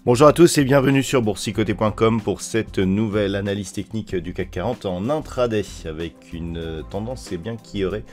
Bonjour à tous et bienvenue sur boursicoté.com pour cette nouvelle analyse technique du CAC 40 en intraday avec une tendance qui aurait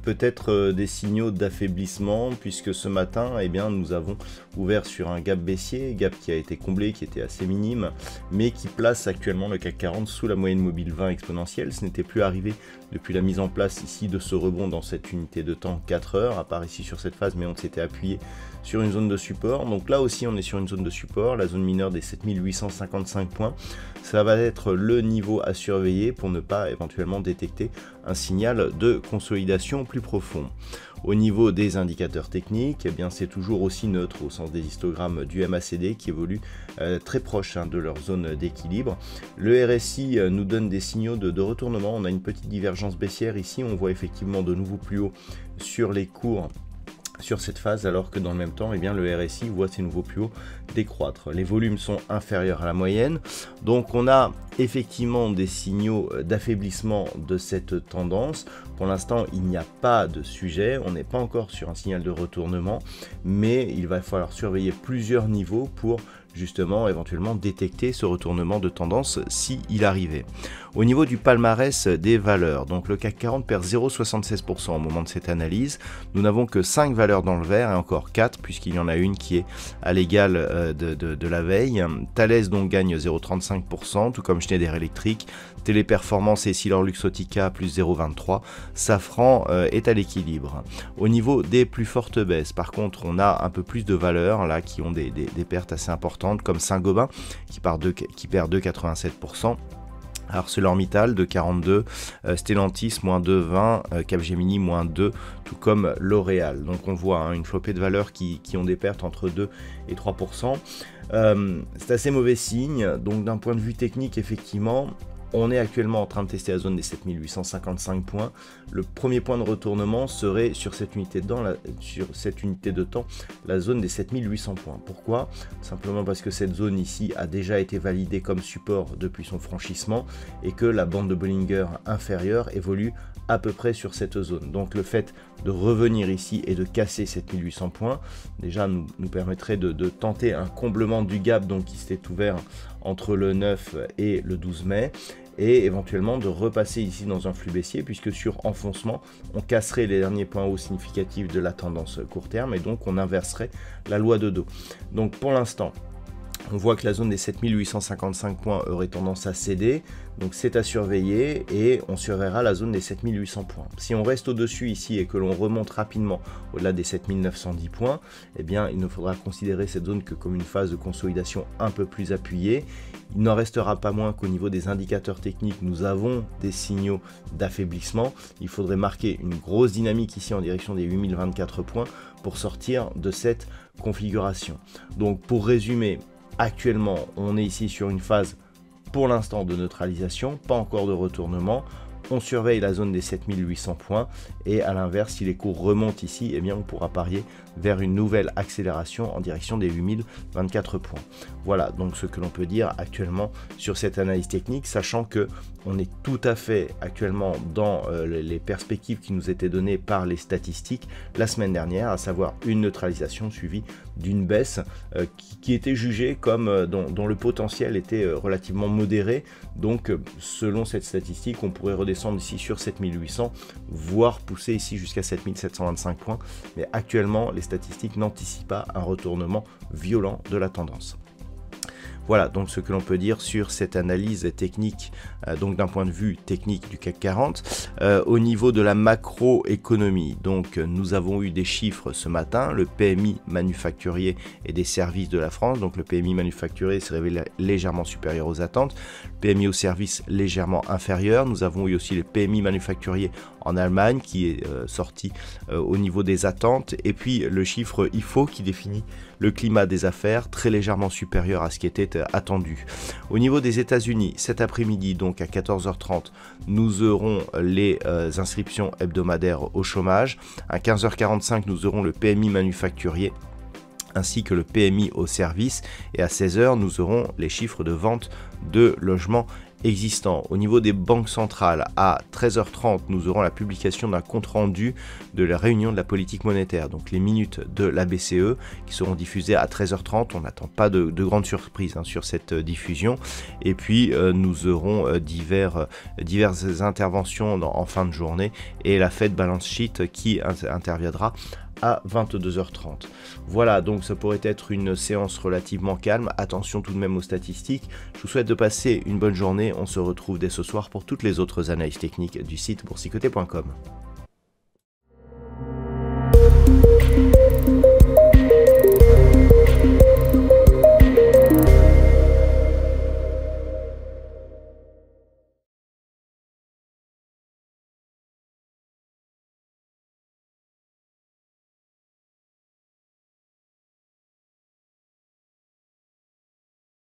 peut-être des signaux d'affaiblissement puisque ce matin nous avons ouvert sur un gap baissier, gap qui a été comblé, qui était assez minime mais qui place actuellement le CAC 40 sous la moyenne mobile 20 exponentielle. Ce n'était plus arrivé depuis la mise en place ici de ce rebond dans cette unité de temps 4 heures, à part ici sur cette phase, mais on s'était appuyé sur une zone de support. Donc là aussi on est sur une zone de support, la zone mineure des 7855 points. Ça va être le niveau à surveiller pour ne pas éventuellement détecter un signal de consolidation plus profond. Au niveau des indicateurs techniques, c'est toujours aussi neutre au sens des histogrammes du MACD qui évolue très proche de leur zone d'équilibre. Le RSI nous donne des signaux de retournement. On a une petite divergence baissière ici, on voit effectivement de nouveau plus haut sur les cours sur cette phase, alors que dans le même temps le RSI voit ses nouveaux plus hauts décroître. Les volumes sont inférieurs à la moyenne, donc on a effectivement des signaux d'affaiblissement de cette tendance. Pour l'instant il n'y a pas de sujet, on n'est pas encore sur un signal de retournement, mais il va falloir surveiller plusieurs niveaux pour justement éventuellement détecter ce retournement de tendance si il arrivait. Au niveau du palmarès des valeurs, donc le CAC 40 perd 0,76% au moment de cette analyse. Nous n'avons que 5 valeurs dans le vert et encore 4 puisqu'il y en a une qui est à l'égal de la veille. Thales donc gagne 0,35%, tout comme Schneider Electric. Téléperformance et Essilor-Luxottica plus 0,23. Safran est à l'équilibre. Au niveau des plus fortes baisses, par contre, on a un peu plus de valeurs là qui ont des pertes assez importantes, comme Saint-Gobain qui perd 2,87%. ArcelorMittal de 42, Stellantis moins 2,20, Capgemini moins 2, tout comme L'Oréal. Donc on voit une flopée de valeurs qui ont des pertes entre 2 et 3%. C'est assez mauvais signe. Donc d'un point de vue technique, effectivement, on est actuellement en train de tester la zone des 7855 points. Le premier point de retournement serait sur cette unité de temps, la zone des 7800 points. Pourquoi? Simplement parce que cette zone ici a déjà été validée comme support depuis son franchissement et que la bande de Bollinger inférieure évolue à peu près sur cette zone. Donc le fait de revenir ici et de casser 7800 points, déjà nous permettrait de tenter un comblement du gap qui s'était ouvert entre le 9 et le 12 mai, et éventuellement de repasser ici dans un flux baissier, puisque sur enfoncement, on casserait les derniers points hauts significatifs de la tendance court terme, et donc on inverserait la loi de dos. Donc pour l'instant, on voit que la zone des 7855 points aurait tendance à céder, donc c'est à surveiller et on surveillera la zone des 7800 points. Si on reste au-dessus ici et que l'on remonte rapidement au-delà des 7910 points, il ne faudra considérer cette zone que comme une phase de consolidation un peu plus appuyée. Il n'en restera pas moins qu'au niveau des indicateurs techniques, nous avons des signaux d'affaiblissement. Il faudrait marquer une grosse dynamique ici en direction des 8024 points pour sortir de cette configuration. Donc pour résumer, actuellement, on est ici sur une phase pour l'instant de neutralisation, pas encore de retournement. On surveille la zone des 7800 points et à l'inverse, si les cours remontent ici, on pourra parier vers une nouvelle accélération en direction des 8024 points. Voilà donc ce que l'on peut dire actuellement sur cette analyse technique, sachant que on est tout à fait actuellement dans les perspectives qui nous étaient données par les statistiques la semaine dernière, à savoir une neutralisation suivie d'une baisse qui était jugée comme dont le potentiel était relativement modéré. Donc selon cette statistique, on pourrait redescendre ici sur 7800, voire pousser ici jusqu'à 7725 points. Mais actuellement, les statistiques n'anticipent pas un retournement violent de la tendance. Voilà donc ce que l'on peut dire sur cette analyse technique, donc d'un point de vue technique du CAC 40. Au niveau de la macroéconomie, donc nous avons eu des chiffres ce matin, le PMI manufacturier et des services de la France. Donc le PMI manufacturier s'est révélé légèrement supérieur aux attentes, le PMI aux services légèrement inférieur. Nous avons eu aussi le PMI manufacturier en Allemagne qui est sorti au niveau des attentes, et puis le chiffre IFO qui définit le climat des affaires très légèrement supérieur à ce qui était attendu. Au niveau des États-Unis, cet après-midi, donc à 14h30, nous aurons les inscriptions hebdomadaires au chômage. À 15h45, nous aurons le PMI manufacturier ainsi que le PMI au service, et à 16h, nous aurons les chiffres de vente de logements existants. Au niveau des banques centrales, à 13h30, nous aurons la publication d'un compte-rendu de la réunion de la politique monétaire, donc les minutes de la BCE qui seront diffusées à 13h30. On n'attend pas de grandes surprises sur cette diffusion. Et puis, nous aurons diverses interventions en fin de journée et la Fed Balance Sheet qui interviendra à 22h30. Voilà, donc ça pourrait être une séance relativement calme. Attention tout de même aux statistiques. Je vous souhaite de passer une bonne journée. On se retrouve dès ce soir pour toutes les autres analyses techniques du site boursicoté.com.